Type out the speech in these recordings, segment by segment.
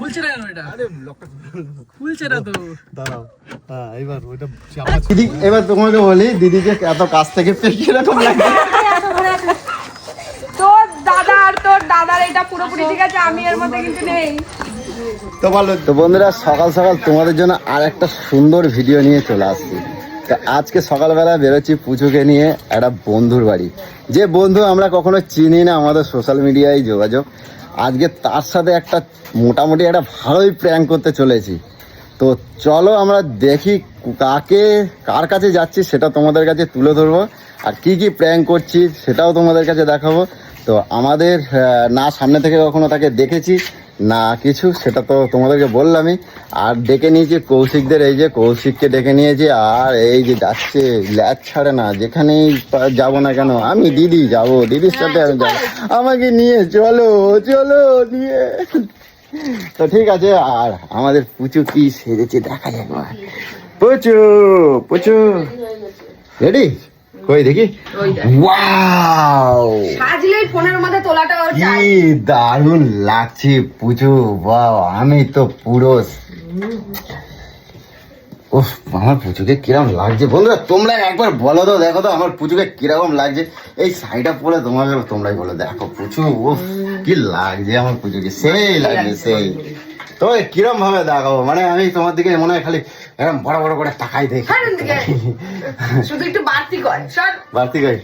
খুলছে না কেন এটা? আরে লকটা খুলছে না তো। দাঁড়াও, হ্যাঁ এবার ওইটা দিদি, এবার তোমাকে বলি দিদিকে এত কাছ থেকে পেয়ে এরকম লাগে। তোর দাদা আর তোর দাদার এটা পুরোপুরি ঠিক আছে, আমি এর মধ্যে কিন্তু নেই। তো ভালো। তো বন্ধুরা, সকাল সকাল তোমাদের জন্য আর একটা সুন্দর ভিডিও নিয়ে চলে আসছি। তো আজকে সকালবেলা বেরোচ্ছি পুজোকে নিয়ে একটা বন্ধুর বাড়ি, যে বন্ধু আমরা কখনো চিনি না, আমাদের সোশ্যাল মিডিয়ায় যোগাযোগ। আজকে তার সাথে একটা মোটামুটি একটা ভালোই প্র্যাঙ্ক করতে চলেছি। তো চলো আমরা দেখি কার কাছে যাচ্ছি সেটা তোমাদের কাছে তুলে ধরবো, আর কি কি প্র্যাঙ্ক করছি সেটাও তোমাদের কাছে দেখাবো। তো আমাদের না সামনে থেকে কখনো তাকে দেখেছি না কিছু, সেটা তো তোমাদেরকে বললামই। আর ডেকে নিয়েছি কৌশিকদের, এই যে কৌশিককে ডেকে নিয়েছি, আর এই যে যাচ্ছে ল্যাচ ছাড়ে না, যেখানেই যাবো না কেন আমি দিদি যাবো, দিদির সাথে আমি যাবো, আমাকে নিয়ে চলো চলো নিয়ে। তো ঠিক আছে, আর আমাদের পুচু কি সেজেছে দেখা যাক। পুচু পুচু রেডি? কই দেখি। ওয়াও, সাজলেই ফোনের মধ্যে তোলাটা ওর কি চাই। দারুণ লাগছে পুচু, বাহ আমি তো পুরো উফ, আমার পুচুকে কিরকম লাগছে বন্ধুরা তোমরা একবার বলো তো, দেখো তো আমার পুচুকে কিরকম লাগছে। এই শাড়িটা পরে তোমরাই বলো, দেখো পুচু উফ কি লাগছে আমার পুচুকে, সেই লাগছে সেই। তো কিরম ভাবে দেখাবো, মানে আমি তোমার দিকে মনে হয় খালি এরকম বড় বড় করে তাকাই দেখি, শুধু একটু বাড়তি কর সর বাড়তি গাড়ি।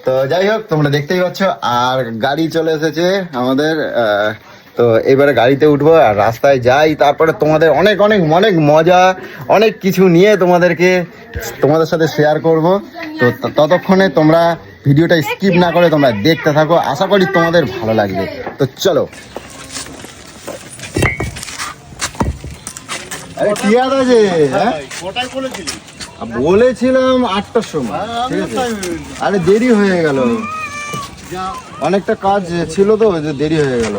তো যাই হোক, তোমরা দেখতেই পাচ্ছ, আর গাড়ি চলে এসেছে আমাদের। তো এবারে গাড়িতে উঠবো আর রাস্তায় যাই, তারপরে তোমাদের অনেক অনেক অনেক মজা অনেক কিছু নিয়ে তোমাদের সাথে শেয়ার করব। তো ততক্ষণে তোমরা ভিডিওটা স্কিপ না করে তোমরা দেখতে থাকো, আশা করি তোমাদের ভালো লাগবে। তো চলো। আরে কি আছে? হ্যাঁ বলেছিলাম 8টার সময়, ঠিক আছে? আরে দেরি হয়ে গেল, অনেকটা কাজ ছিল তো, ওই যে দেরি হয়ে গেল।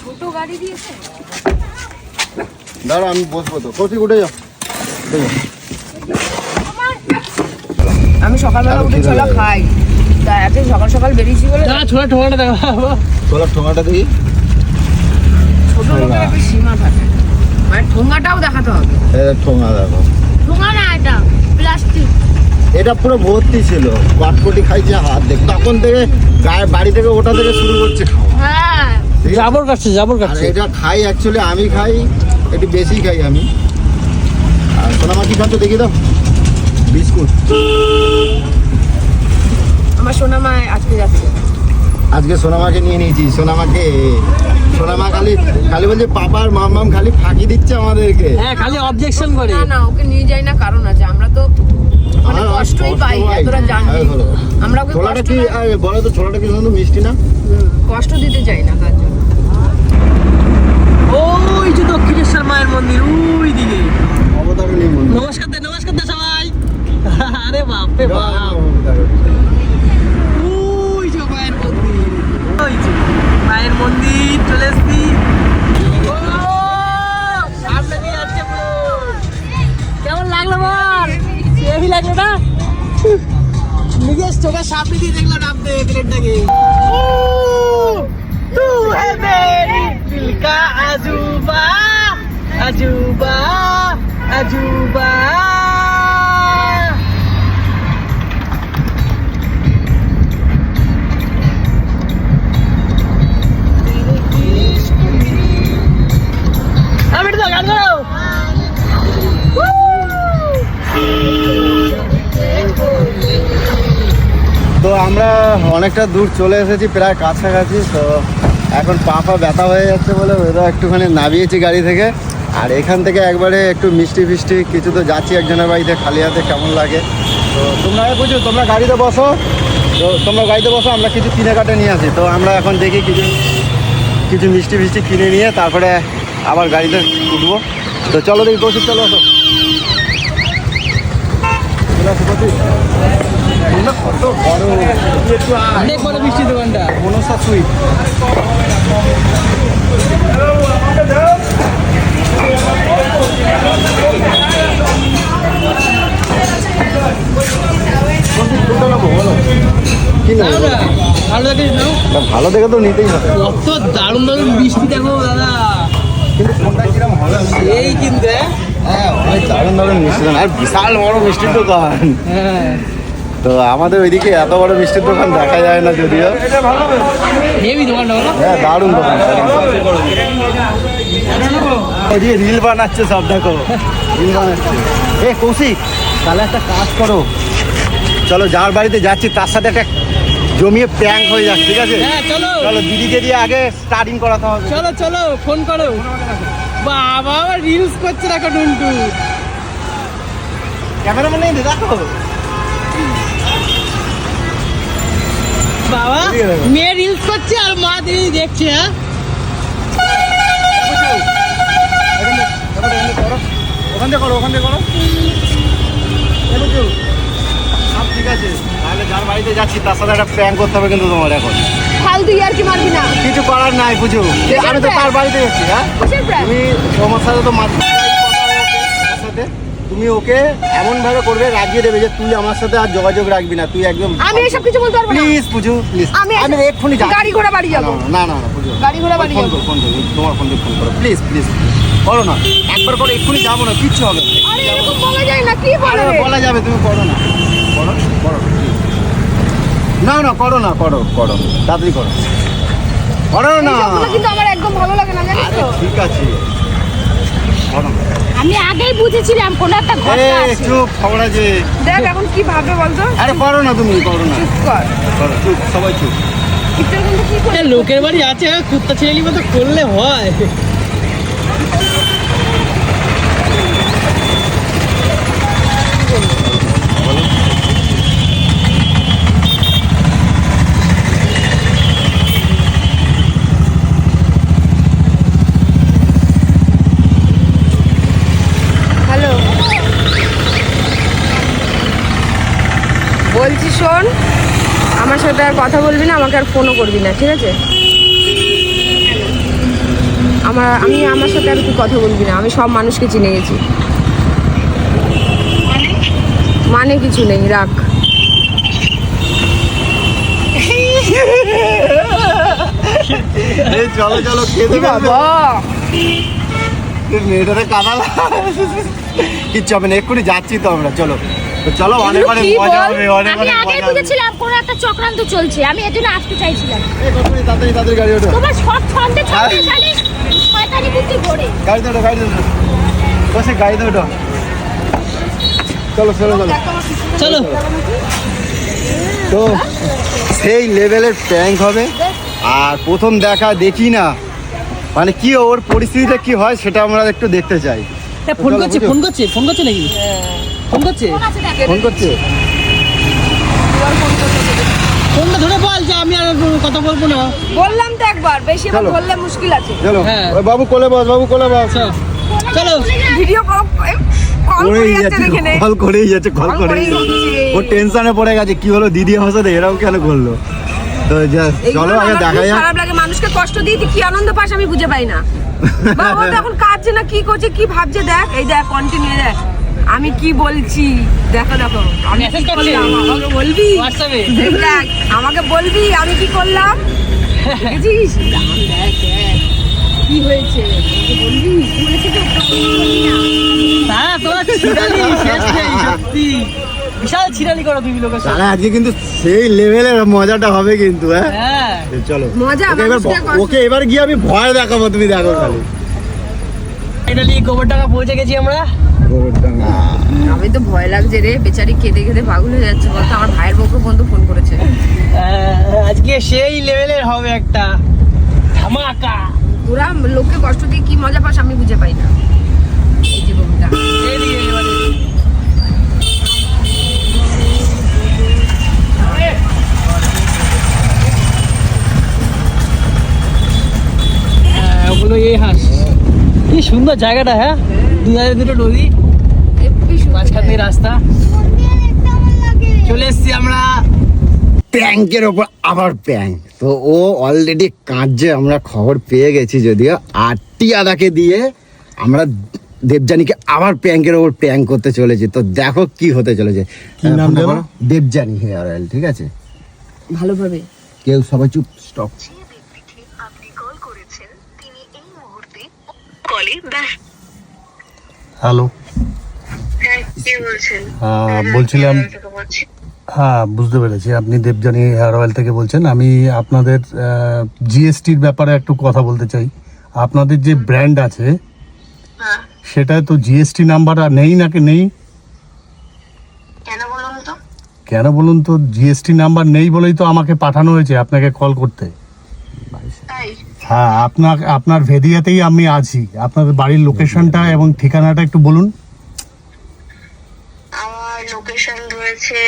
ছোট গাড়ি দিয়েছে। দাঁড়া আমি বসবো তো, কৌশিক উঠে যাও। আমি সকালবেলা উঠে ছোলা খাই, তাই আজকে সকাল সকাল বেরিয়েছি বলে। দাঁড়া, ছোলা ঠোঙাটা দেখাবো। ছোলার ঠোঙাটা দেখি। ছোট লোকের একটা সীমা থাকে, মানে ঠোঙাটাও দেখাতে হবে। ঠোঙা দেখো, ঠোঙা না, এটা প্লাস্টিক। এটা পুরো ভর্তি ছিল, কাটকটি খাইছে হাত দেখ, তখন থেকে গায়ে বাড়ি থেকে ওটা থেকে শুরু করছে খাওয়া। হ্যাঁ, জাবর কাটছে জাবর আর কাটছে। এটা খাই অ্যাকচুয়ালি আমি খাই একটু বেশি খাই আমি। আর সোনামা কি খাচ্ছ দেখি দাও, বিস্কুট। আমার সোনামা আজকে যাচ্ছে। আজকে সোনামাকে নিয়ে নিয়েছি, সোনামা খালি বলছে পাপার মাম খালি ফাঁকি দিচ্ছে আমাদেরকে। হ্যাঁ, খালি অবজেকশন করে। না না, ওকে নিয়ে যাই না, কারণ আছে, আমরা তো অনেক কষ্টই পাই, তোরা জানবি। আমরা ওকে ছোলাটা কি বলো তো, ছোলাটা কি সুন্দর মিষ্টি না? কষ্ট দিতে চাই না, তার জন্য। ওই যে দক্ষিণেশ্বর মায়ের মন্দির ওই দিকে। অবতারিণী মন্দির। নমস্কার দে সবাই। আরে বাপ রে বাপ, ওই যে মায়ের মন্দির, ওই যে মায়ের মন্দির চলে এসছি। সামনে দিয়ে যাচ্ছে পুরো। কেমন লাগলো বল? হেভি লাগলো না? নিজের চোখের সামনে দিয়ে দেখলো নামতে ট্রেনটাকে। तू है मेरी दिल का अजूबा अजूबा अजूबा। আমি তো গান গাও। তো আমরা অনেকটা দূর চলে এসেছি, প্রায় কাছাকাছি। তো এখন পা ব্যথা হয়ে যাচ্ছে বলে ওরা একটুখানি নামিয়েছি গাড়ি থেকে। আর এখান থেকে একবারে একটু মিষ্টি ফিষ্টি কিছু তো যাচ্ছি একজনের বাড়িতে, খালি হাতে কেমন লাগে। তো তোমরা বুঝো, তোমরা গাড়িতে বসো, আমরা কিছু কিনে নিয়ে আসি। তো আমরা এখন দেখি কিছু মিষ্টি ফিষ্টি কিনে নিয়ে তারপরে আবার গাড়িতে উঠবো। তো চলো দেখি কৌশিক, চলো আসো। কত বড় অনেক বড় মিষ্টি দোকানটা, মনসা সুইট। কি নেবো? ভালো লাগে না? ভালো ভালো দেখে তো নিতেই হবে, কত দারুণ দারুণ মিষ্টি দেখো দাদা, কিন্তু কোনটা কিরম হবে এই কিন্তু হ্যাঁ অনেক দারুণ দারুণ মিষ্টি দোকান, আর বিশাল বড় মিষ্টির দোকান। হ্যাঁ তো আমাদের ওইদিকে এত বড় মিষ্টির দোকান দেখা যায় না যদিও। হেভি দোকানটা বলো। হ্যাঁ দারুণ দোকান। ওইদিকে রিল বানাচ্ছে সব, দেখো রিল বানাচ্ছে। এ কৌশিক, তাহলে একটা কাজ করো, চলো যার বাড়িতে যাচ্ছি তার সাথে একটা জমিয়ে প্র্যাঙ্ক হয়ে যাক, ঠিক আছে? হ্যাঁ চলো চলো দিদিকে দিয়ে আগে স্টার্টিং করাতে হবে। চলো চলো ফোন করো। বাবা রিলস করছে দেখো টুনটু, ক্যামেরাম্যান নেই দেখো। বাবা মেয়ে রিলস করছে আর মা দিদি দেখছে। হ্যাঁ ওখান থেকে করো, ওখান থেকে করো। সব ঠিক আছে, তাহলে যার বাড়িতে যাচ্ছি তার সাথে একটা প্র্যাঙ্ক করতে হবে কিন্তু তোমার এখন। ফালতু ইয়ার কি মারবি না। কিছু করার নাই বুঝো, আমি তো তার বাড়িতে যাচ্ছি। হ্যাঁ কিসের prank? তুমি তোমার সাথে তো সাথে তুমি ওকে এমন ভাবে করবে, রাগিয়ে দেবে যে তুই আমার সাথে আর যোগাযোগ রাখবি না, তুই একদম। আমি এসব কিছু বলতে পারবো না। প্লিজ বুঝু, প্লিজ। আমি এক্ষুনি যাচ্ছি। গাড়ি ঘোড়া বাড়ি যাবো। না না না বুঝু, গাড়ি ঘোড়া বাড়ি ফোন যাবো। করো, ফোন করো, তোমার ফোন দিয়ে ফোন করো, প্লিজ প্লিজ করো না, একবার করে এক্ষুনি যাবো না, কিচ্ছু হবে না। আরে এরকম বলা যায় না, কি আরে বলে? বলা যাবে, তুমি করো না, করো করো please। না না করো না, করো করো তাড়াতাড়ি করো, করো না। এইসবগুলো কিন্তু আমার একদম ভালো লাগে না, জানিস আরে তো? ঠিক আছে করো না। আমি আগেই বুঝেছিলাম কোনো একটা ঘটনা আছে। চুপ খবর আছে। দেখ এখন কি ভাবে বলতো? আরে করো না, তুমি করো না, চুপ কর। করো চুপ, সবাই চুপ। কিন্তু কিন্তু কি করে? লোকের বাড়ি আছে, কুত্তা ছেলেলি মতো করলে হয়। হ্যালো, বলছি শোন, আমার সাথে আর কথা বলবি না, আমাকে আর ফোনও করবি না, ঠিক আছে? আমার সাথে আর তুই কথা বলবি না, আমি সব মানুষকে চিনে গেছি। মানে কিছু নেই, রাখ। এই চলো চলো, খেতে বাবা মেয়েটারে কাঁদালা, কিচ্ছু হবে না, এক্ষুনি যাচ্ছি তো আমরা। চলো তো চলো, অনেক অনেক কি মজা বল? হবে, অনেক আমি অনেক আগেই মজা হবে। বুঝেছিলাম কোনো একটা চক্রান্ত চলছে, আমি এজন্য আসতে চাইছিলাম। এই কতক্ষণ তাড়াতাড়ি তাড়াতাড়ি গাড়ি ওঠো, তোমার সব ছন্দে ছন্দে খালি শয়তানি বুদ্ধি ভরে। গাড়িতে ওঠো, গাড়িতে ওঠো, বসে গাড়িতে ওঠো। চলো চলো চলো। চলো তো সেই লেভেলের প্র্যাঙ্ক হবে, আর প্রথম দেখা দেখি না মানে কি ওর পরিস্থিতিটা কি হয় সেটা আমরা একটু দেখতে চাই। ফোন করছে, ফোন করছে, ফোন করছে নাকি? ফোন করছে, ফোন আছে দেখ। ফোন করছে, ফোনটা ধরে বল যে আমি আর কথা বলবো না। বললাম তো একবার, বেশি আবার চলো। বললে মুশকিল আছে। চলো হ্যাঁ। ওই বাবু কোলে বস, বাবু কোলে বস। চলো চলো ভিডিও কল করেই করে যাচ্ছে, যাচ্ছে, দেখে নে। কল করেই যাচ্ছে, কল কল করেই করেই যাচ্ছে। যাচ্ছে। ও টেনশনে পড়ে গেছে, কি হলো দিদি আমার সাথে এরকম কেন করলো। তো চলো আগে দেখা আমার যাক। খারাপ লাগে, মানুষকে কষ্ট দিয়ে তুই কি আনন্দ পাস আমি বুঝে পাই না। বাবা তো এখন কাঁদছে না, কি করছে, কি ভাবছে, দেখ এই দেখ কন্টিনিউ দেখ আমি কি বলছি, দেখো দেখো আমি কি Message করছে। করলাম, আমাকে বলবি হোয়াটসঅ্যাপে। দেখ আমাকে বলবি আমি কি করলাম, দেখেছিস? দেখ, দেখ, কি হয়েছে আমাকে বলবি, বলেছি তো হ্যাঁ তোমার ছিড়ালি শেষ নেই, সত্যি বিশাল ছিড়ালি করো তুমি লোকের সাথে। তাহলে আজকে কিন্তু সেই লেভেলের মজাটা হবে কিন্তু। হ্যাঁ হ্যাঁ চলো মজা, ওকে এবার মানুষকে কষ্ট- ওকে এবার গিয়ে আমি ভয় দেখাবো, তুমি দেখো খালি। ফাইনালি গোবরডাঙ্গা পৌঁছে গেছি আমরা। আমি তো ভয় লাগছে রে, বেচারি কেঁদে কেঁদে পাগল হয়ে যাচ্ছে, বলতো আমার ভাইয়ের বউকে বন্ধু ফোন করেছে। আজকে সেই লেভেলের হবে একটা ধামাকা। তোরা লোককে কষ্ট দিয়ে কি মজা পাস আমি বুঝে পাই না। এই যে বউটা এদিকে এবারে। হ্যাঁ, ওগুলো এই হাঁস, কি সুন্দর জায়গাটা। হ্যাঁ দুধারে দুটো নদী, হেব্বি সুন্দর মাঝখান দিয়ে রাস্তা। চলে এসছি আমরা প্র্যাঙ্কের ওপর আবার প্র্যাঙ্ক। তো ও অলরেডি কাঁদছে, আমরা খবর পেয়ে গেছি, যদিও আটটি আদাকে দিয়ে আমরা দেবযানীকে আবার প্র্যাঙ্কের ওপর প্র্যাঙ্ক করতে চলেছি। তো দেখো কি হতে চলেছে। কি নাম ফোনটা যেন? করো। দেবযানী হেয়ার অয়েল, ঠিক আছে? ভালোভাবে কেউ সবাই চুপ। স্টপ। হ্যালো, বলছিলাম, হ্যাঁ বুঝতে পেরেছি, আপনি দেবযানী হেয়ার অয়েল থেকে বলছেন। আমি আপনাদের জিএসটির ব্যাপারে একটু কথা বলতে চাই। আপনাদের যে ব্র্যান্ড আছে সেটায় তো জিএসটি নাম্বার আর নেই নাকি নেই? কেন বলুন তো? জিএসটি নাম্বার নেই বলেই তো আমাকে পাঠানো হয়েছে আপনাকে কল করতে। হ্যাঁ, আপনার ভেদিয়াতেই আমি আছি। আপনাদের বাড়ির লোকেশনটা এবং ঠিকানাটা একটু বলুন। আমার লোকেশন রয়েছে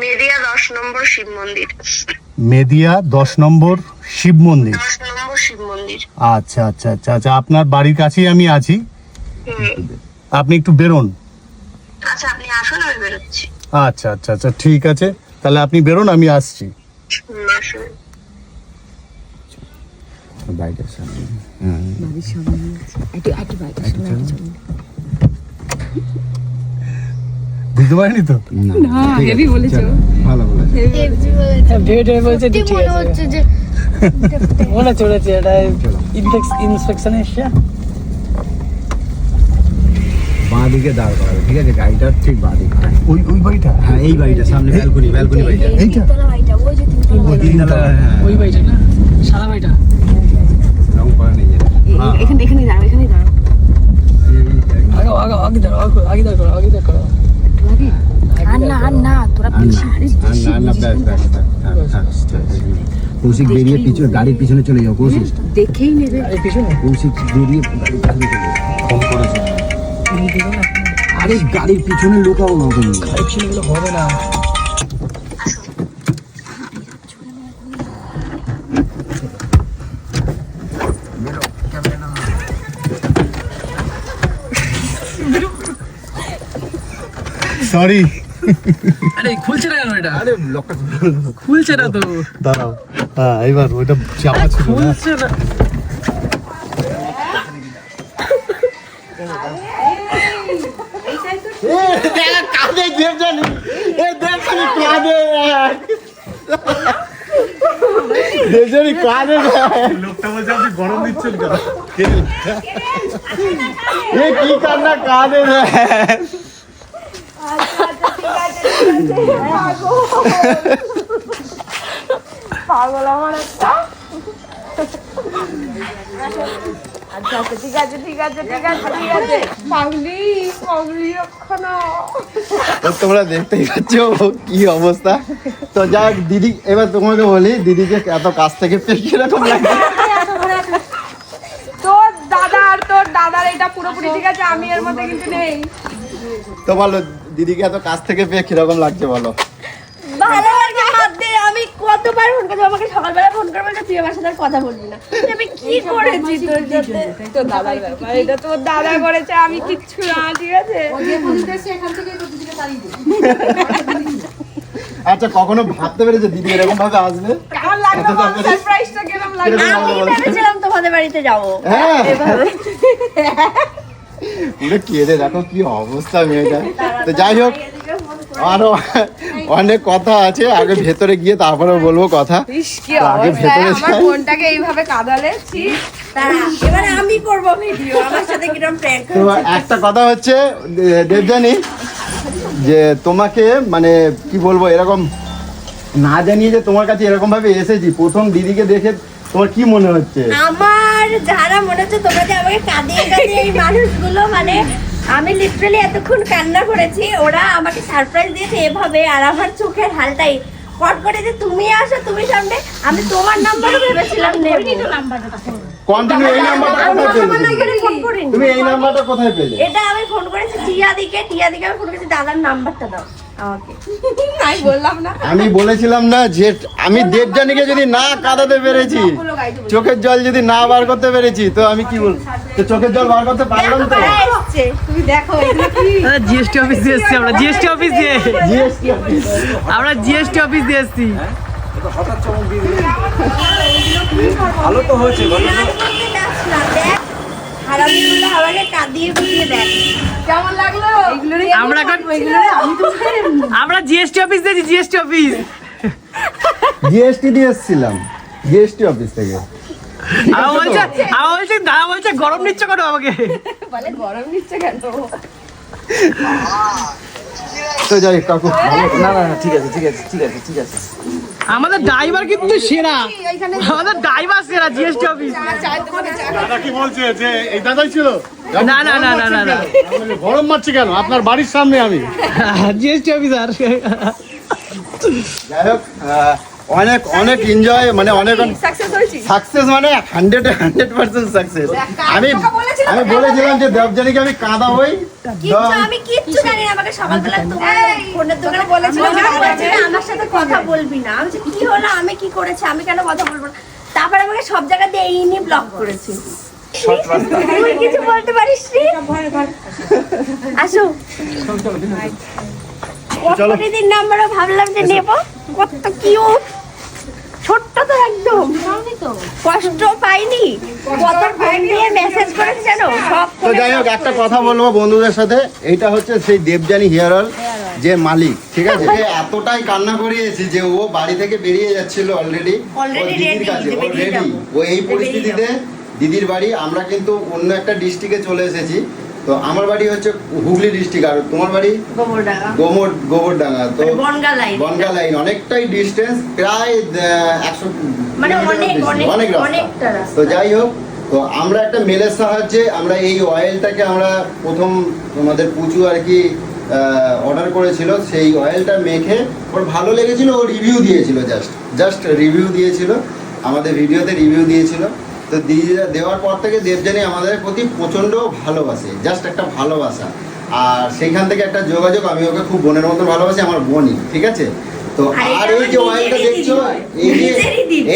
মেদিয়া 10 নম্বর শিব মন্দির। মেদিয়া 10 নম্বর শিব মন্দির। 10 নম্বর শিব মন্দির। আচ্ছা আচ্ছা আচ্ছা আচ্ছা, আপনার বাড়ির কাছেই আমি আছি। আপনি একটু বেরোন। আচ্ছা, আপনি আসুন, আমি বেরোচ্ছি। আচ্ছা আচ্ছা আচ্ছা, ঠিক আছে, তাহলে আপনি বেরোন, আমি আসছি। আসুন। বাইরের সামনে। বুঝতে পারিনি তো? হেভি বলেছো। ভালো বলেছে। ভেবে বলছে সত্যি ঠিক মনে আছে হচ্ছে যে মনে চলেছে এটা ইন্সপেকশনে এসছে। বাঁ দিকে দাঁড় করাবে, ঠিক আছে? গাড়িটার ঠিক বাঁ দিকে। ওই বাড়িটা? হ্যাঁ, এই বাড়িটা সামনে, ব্যালকনি বাড়িটা। এইটা? তিনতলা বাড়িটা, ওই যে তিনতলা বাড়ি। হ্যাঁ, ওই বাড়িটা না, সাদা বাড়িটা। রং করা নেই যেটা। এখানে দাঁড়াও, এখানে দাঁড়াও। আগে দাঁড় করো। আর না তোরা কৌশিক বেরিয়ে পিছনে, গাড়ির পিছনে চলে যাও। কৌশিক দেখেই নেবে। এই পিছনে কৌশিক বেরিয়ে গাড়ির পিছনে চলে যাও। ফোন করেছে। আরে গাড়ির পিছনে লুকাও না তুমি। গাড়ি পিছনে গেলে হবে না। সরি। আরে খুলছে না কেন এটা? আরে লকটা খুলছে না তো। দাঁড়াও, হ্যাঁ এবার ওইটা চাপা ছিল না। খুলছে না। কাঁদে দেবজানি, এ দেবজানি কাঁদে, দেবজানি কাঁদে। লোকটা বলছে আপনি গরম দিচ্ছেন কেন? এ কি কান্না কাঁদে। পাগল আমার একটা। আচ্ছা আচ্ছা, ঠিক আছে ঠিক আছে ঠিক আছে ঠিক আছে। পাগলি ওখানে। তো তোমরা দেখতেই পাচ্ছ কি অবস্থা। তো যাক দিদি, এবার তোমাকে বলি, দিদিকে এত কাছ থেকে পেয়ে কিরকম লাগে? তোর দাদার এটা পুরোপুরি ঠিক আছে, আমি এর মধ্যে কিন্তু নেই। তো বলো, দিদিকে এত কাছ থেকে পেয়ে কিরকম লাগছে বলো? ভালো লাগে ভাবতে। আমি কতবার ফোন করছি, আমাকে সকালবেলা ফোন করে বলছে তুই আমার সাথে আর কথা বলবি না। আমি কি করেছি তোর সাথে? তোর দাদার ব্যাপার, এটা তোর দাদা করেছে, আমি কিচ্ছু না, ঠিক আছে? আচ্ছা, কখনো ভাবতে পেরেছে দিদি এরকম ভাবে আসবে? কেমন লাগলো বল, সারপ্রাইজটা কেমন লাগলো? কিরকম আমি ভেবেছিলাম তোমাদের বাড়িতে যাবো। হ্যাঁ, পুরো কেঁদে দেখো কি অবস্থা মেয়েটা। তো যাই হোক, আরো অনেক কথা আছে, আগে ভেতরে গিয়ে তারপরে বলবো কথা। ইস, কি তো আগে অবস্থা, ভেতরে আমার যাই। বোনটাকে এইভাবে কাঁদালে। ছি। তারা এবারে আমি করবো ভিডিও, আমার সাথে কিরকম প্র্যাঙ্ক তো একটা কথা হচ্ছে দেবজানি, যে তোমাকে মানে কি বলবো, এরকম না জানিয়ে যে তোমার কাছে এরকম ভাবে এসেছি, প্রথম দিদিকে দেখে তোমার কি মনে হচ্ছে? আমার যারা মনে হচ্ছে তোমরা যে আমাকে কাঁদিয়ে এই মানুষগুলো, মানে আমি লিটারালি এতক্ষণ কান্না করেছি, ওরা আমাকে সারপ্রাইজ দিয়েছে এভাবে। আর আমার চোখের হালটাই কট করে যে তুমি আসো, তুমি সামনে, আমি তোমার নাম্বারও ভেবেছিলাম নেব। কন্টিনিউ এই নাম্বারটা কোথায় পেলে? ফোন করিনি। তুমি এই নাম্বারটা কোথায় পেলে? এটা আমি ফোন করেছি টিয়াদিকে আমি ফোন করেছি দাদার নাম্বারটা দাও আমাকে। আমি বললাম না। আমি বলেছিলাম না যে আমি দেবজানিকে যদি না কাঁদাতে পেরেছি, চোখের জল যদি না বার করতে পেরেছি, তো আমি কি বলবো? তো চোখের জল বার করতে পারলাম তো। কারা এসছে? তুমি দেখো এগুলো কি। জিএসটি অফিস দিয়ে এসছি আমরা, জিএসটি অফিস দিয়ে। GST office. আমরা জিএসটি অফিস দিয়ে এসছি। ভালো তো হয়েছে। আমাকে ডাকছ না, দেখ হারামিগুলো আমাকে কাঁদিয়ে বুঝিয়ে দেখ। কেমন লাগলো? আমরা আমরা জিএসটি অফিস দিয়েছি, জিএসটি অফিস। জিএসটি দিয়ে এসেছিলাম। জিএসটি অফিস থেকে। আমার বলছে দাদা বলছে গরম নিচ্ছ কেন আমাকে? বলে গরম নিচ্ছে কেন? তো যাই হোক, কাকু না না না, ঠিক আছে ঠিক আছে ঠিক আছে ঠিক আছে। আমাদের ড্রাইভার কিন্তু সেরা, আমাদের ড্রাইভার সেরা জিএসটি অফিস। দাদা কি বলছে যে এই দাদাই ছিল? না না না না না না, গরম মারছে কেন? আপনার বাড়ির সামনে আমি। GST officer. যাই হোক, অনেক অনেক এনজয়, মানে অনেক সাকসেস হয়েছি। সাকসেস, মানে 100% সাকসেস। আমি আমি বলেছিলাম যে দেবযানীকে আমি কাঁদাবই, কিচ্ছু আমি কিচ্ছু জানি না। আমাকে সকালবেলা তোমার ফোনের দোকানে বলেছিল আমার সাথে কথা বলবি না। আমি বলছি, কি হলো, আমি কি করেছি, আমি কেন কথা বলবো না? তারপর আমাকে সব জায়গাতে এই নিয়ে ব্লক করেছি। তুই কিছু বলতে পারিস নি? আসো প্রতিদিন নাম্বারও ভাবলাম যে নেব, কত কিউট, ছোট্ট তো একদম, কষ্ট পাইনি, কত ফোন দিয়ে মেসেজ করেছে জানো সব। তো যাই হোক, একটা কথা বলবো বন্ধুদের সাথে, এইটা হচ্ছে সেই দেবযানী হেয়ার অয়েল যে মালিক, ঠিক আছে? সে এতটাই কান্না করিয়েছি যে ও বাড়ি থেকে বেরিয়ে যাচ্ছিল অলরেডি, দিদির কাছে অলরেডি। ও এই পরিস্থিতিতে দিদির বাড়ি, আমরা কিন্তু অন্য একটা ডিস্ট্রিক্টে চলে এসেছি। তো আমার বাড়ি হচ্ছে হুগলি ডিস্ট্রিক্ট, আর তোমার বাড়ি গোবরডাঙ্গা, গোবরডাঙ্গা। তো বনগা লাইন অনেকটাই ডিস্টেন্স, প্রায় 100 মানে অনেক অনেকটা রাস্তা। তো যাই হোক, তো আমরা একটা মেলের সাহায্যে আমরা এই অয়েলটাকে আমরা প্রথম আমাদের পুচু আর কি অর্ডার করেছিল, সেই অয়েলটা মেখে ওর ভালো লেগেছিল, ও রিভিউ দিয়েছিল, জাস্ট রিভিউ দিয়েছিল, আমাদের ভিডিওতে রিভিউ দিয়েছিল। তো দেওয়ার পর থেকে দেবযানী আমাদের প্রতি প্রচণ্ড ভালোবাসে, জাস্ট একটা ভালোবাসা। আর সেইখান থেকে একটা যোগাযোগ, আমি ওকে খুব বোনের মতো ভালোবাসি, আমার বোনই, ঠিক আছে? তো আর এই যে অয়েলটা দেখছো,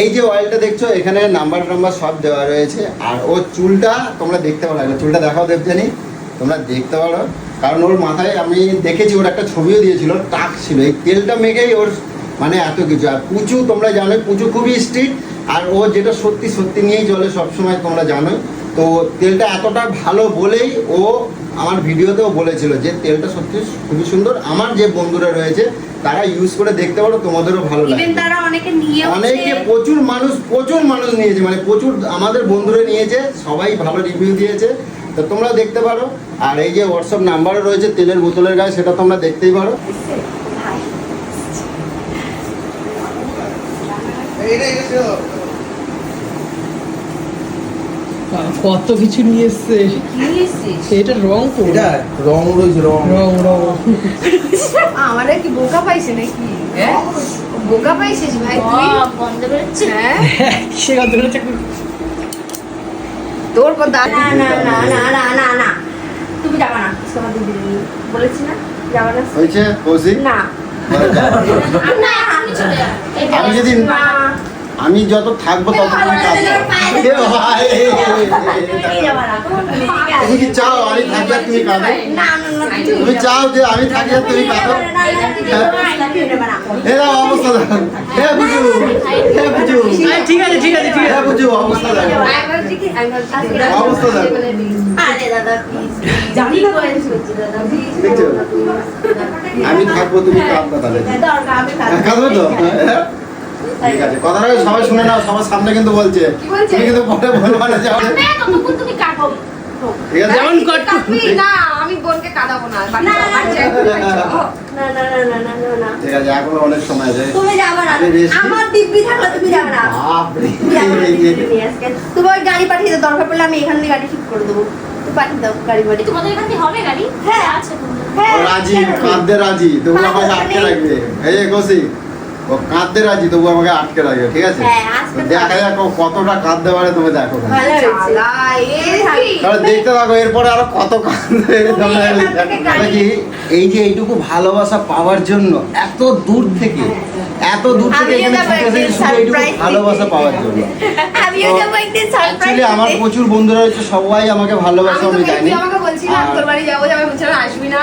এই যে অয়েলটা দেখছো, এখানে নাম্বার সব দেওয়া রয়েছে। আর ওর চুলটা তোমরা দেখতে পারো, চুলটা দেখাও দেবযানী, তোমরা দেখতে পারো, কারণ ওর মাথায় আমি দেখেছি, ওর একটা ছবিও দিয়েছিল, টাক ছিল। এই তেলটা মেখেই ওর মানে এত কিছু। আর পুচু তোমরা জানো, পুচু খুবই স্ট্রিক্ট, আর ও যেটা সত্যি সত্যি নিয়েই চলে সবসময়, তোমরা জানো। তো তেলটা এতটা ভালো বলেই ও আমার ভিডিওতেও বলেছিল যে তেলটা সত্যি খুবই সুন্দর। আমার যে বন্ধুরা রয়েছে তারা ইউজ করে দেখতে পারো, তোমাদেরও ভালো লাগবে। অনেকে প্রচুর মানুষ নিয়েছে, মানে প্রচুর আমাদের বন্ধুরা নিয়েছে, সবাই ভালো রিভিউ দিয়েছে। তো তোমরা দেখতে পারো। আর এই যে হোয়াটসঅ্যাপ নাম্বারও রয়েছে তেলের বোতলের গায়ে, সেটা তোমরা দেখতেই পারো। কত কিছু নিয়ে এসছে। এটা রং, রং রয়েছে, রং। আমারে কি বোকা পাইছে নাকি? বোকা পাইছিস ভাই তুই? বন্ধ করেছে। সে কত করেছে? তোর কথা না না না না না না না, তুমি যাবা না, তোমার দিদি বলেছি না যাবা না। হয়েছে কৌশিক? না না, আমি চলে যাব। আমি যদি আমি যত থাকবো তত তুমি কাঁদবে। তুমি কি চাও আমি থাকি আর তুমি কাঁদো? তুমি চাও যে আমি থাকি আর তুমি কাঁদো? অবস্থা দেখো, বুঝু, বুঝু, ঠিক আছে ঠিক আছে ঠিক আছে। বুঝু, অবস্থা দেখো, অবস্থা দেখো। দেখছো? আমি থাকবো, তুমি কাঁদবে, তাহলে কাঁদবে তো? ঠিক আছে, কথাটা সবাই শুনে নাও, সবার সামনে কিন্তু বলছে, তুমি কিন্তু পরে বলবা না যে তুমি কাটো। ঠিক আছে? যেমন কাটবি না, আমি বোনকে কাঁদাবো না। না না না না না না, ঠিক আছে, এখনো অনেক সময় আছে। তুমি যাবে না, আমি রেস্ট নিই। আমার দিব্যি থাকলে তুমি যাবে না। বাপরে। তুমি ওই গাড়ি পাঠিয়ে দাও, দরকার পড়লে আমি এখান থেকে গাড়ি ঠিক করে দেবো। তুমি পাঠিয়ে দাও গাড়ি বাড়ি। তোমাদের এখান থেকে হবে গাড়ি? হ্যাঁ আছে, হ্যাঁ ও রাজি, কাঁদতে রাজি, তবু আমাকে আটকে রাখবে। এই যে কৌশিক, ও কাঁদতে রাজি, তবু আমাকে আটকে রাখবে, ঠিক আছে? হ্যাঁ, আজকে তো দেখা যাক ও কতটা কাঁদতে পারে, তুমি দেখো। ভালো হয়েছে। তাহলে দেখতে থাকো, এরপরে আরো কত কাঁদবে। কি এই যে এইটুকু ভালোবাসা পাওয়ার জন্য এত দূর থেকে এখানে ছুটে এসেছি শুধু এইটুকু ভালোবাসা পাওয়ার জন্য। আমিও যাবো একদিন অ্যাকচুয়ালি আমার প্রচুর বন্ধুরা হচ্ছে, সবাই আমাকে ভালোবাসে, আমি জানি। আমাকে বলছিলাম তোর বাড়ি যাবো যাবো, বলছিলাম আসবি না,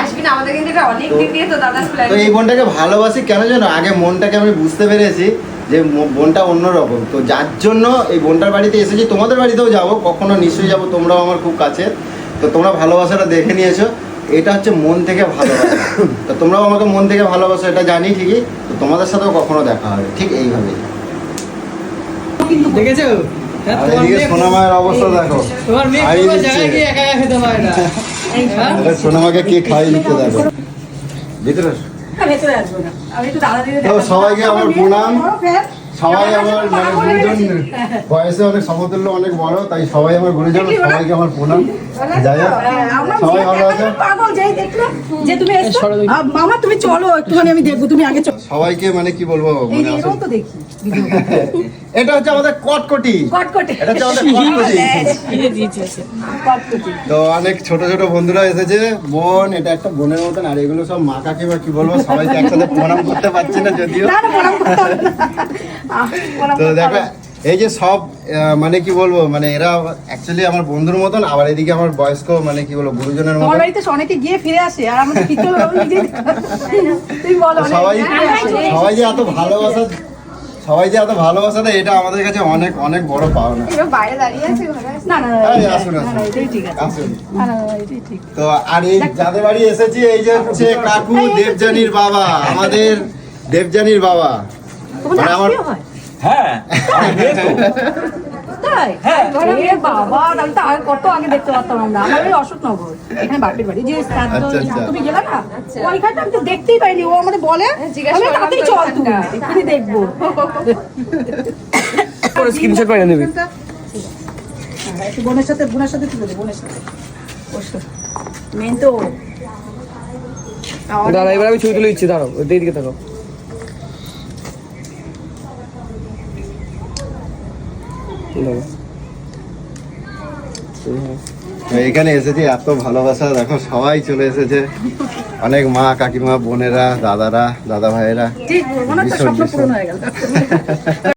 আসবি না। আমাদের কিন্তু এটা অনেক দিন দিয়ে তো দাদার প্ল্যান। তো এই বোনটাকে ভালোবাসি কেন জানো? আগে মনটাকে আমি বুঝতে পেরেছি যে বোনটা অন্যরকম। তো যার জন্য এই বোনটার বাড়িতে এসেছি, তোমাদের বাড়িতেও যাবো, কখনো নিশ্চয়ই যাবো, তোমরাও আমার খুব কাছে। তো তোমরা ভালোবাসাটা দেখে নিয়েছো, এটা হচ্ছে মন থেকে ভালোবাসা। তো তোমরাও আমাকে মন থেকে ভালোবাসো, এটা জানি ঠিকই। তো তোমাদের সাথেও কখনো দেখা হবে ঠিক এইভাবে। কিন্তু দেখেছো? হ্যাঁ, আর তোমার এদিকে মেয়ে- সোনামায়ের অবস্থা দেখো, তোমার মেয়ে খাইয়ে কোনো দিচ্ছে। জায়গায় গিয়ে একা একা খেতে পারে না। হ্যাঁ? এটা সোনামাকে কে খাইয়ে দিতে দেখো ভিতরে আসো। ভেতরে আসবো না, আমি একটু দাদা দিদি তো সবাইকে আমার প্রণাম। সবাই আমার মানে গুরুজন, বয়সে অনেক সমতুল্য, অনেক বড়, তাই সবাই আমার গুরুজন, সবাইকে আমার প্রণাম। যাই হোক, সবাই ভালো আছে। পাগল যেই দেখলো যে তুমি এসছো, মামা তুমি চলো একটুখানি আমি দেখবো, তুমি আগে চলো। সবাইকে মানে কি বলবো, এই মানে যে এরকম আসলে তো দেখি এটা হচ্ছে আমাদের কটকটি, কটকটে এটা হচ্ছে আমাদের কটকটি। তো অনেক ছোট ছোট বন্ধুরা এসেছে, বোন, এটা একটা বোনের মতন, আর এগুলো সব মা কাকিমা, কি বলবো, সবাইকে একসাথে প্রণাম করতে পারছি না যদিও। না না প্রণাম করতে হবে না। প্রণাম তো করতে দেখো হবে না। এই যে সব মানে কি বলবো, মানে এরা অ্যাকচুয়ালি আমার বন্ধুর মতন, আবার এদিকে আমার বয়স্ক মানে কি বলবো গুরুজনের তোমার মতন। বাড়িতে অনেকে গিয়ে ফিরে আসে আর আমাদের ফিরতে হবে আমি নিজেই তুমি বলো তো সবাই সবাই যে এত ভালোবাসা, সবাই যে এত ভালোবাসা দেয়, এটা আমাদের কাছে অনেক অনেক বড় পাওনা। বাইরে দাঁড়িয়ে আছে না না এই আসুন আসুন এটাই ঠিক আছে আসুন। না না এটাই ঠিক তো আর এই যাদের বাড়ি এসেছি, এই যে হচ্ছে কাকু দেবজানির বাবা, আমাদের দেবজানির বাবা। তোমাদের মানে আমার আত্মীয় হয় তাই এ বাবা তাহলে তো আগে কত আগে দেখতে পারতাম আমরা আমার ওই অশোকনগর এখানে বাপের বাড়ি যে আচ্ছা, আচ্ছা। তুমি গেলে না ওইখানটা আমি তো দেখতেই পাইনি ও আমাদের বলে আমি তাতেই চল তুমি এক্ষুনি দেখবো স্ক্রিনশট পাঠিয়ে দিবি। একটু বোনের সাথে তুলে দে বোনের সাথে মেন তো দাঁড়া, এবার আমি ছবি তুলে দিচ্ছি, দাঁড়াও, দিকে থাকো। তো এখানে এসেছি, এত ভালোবাসা দেখো, সবাই চলে এসেছে, অনেক মা কাকিমা, বোনেরা, দাদারা, দাদা ভাইয়েরা। ঠিক মনে একটা ভীষণ, স্বপ্ন ভীষণ। পূরণ হয়ে গেল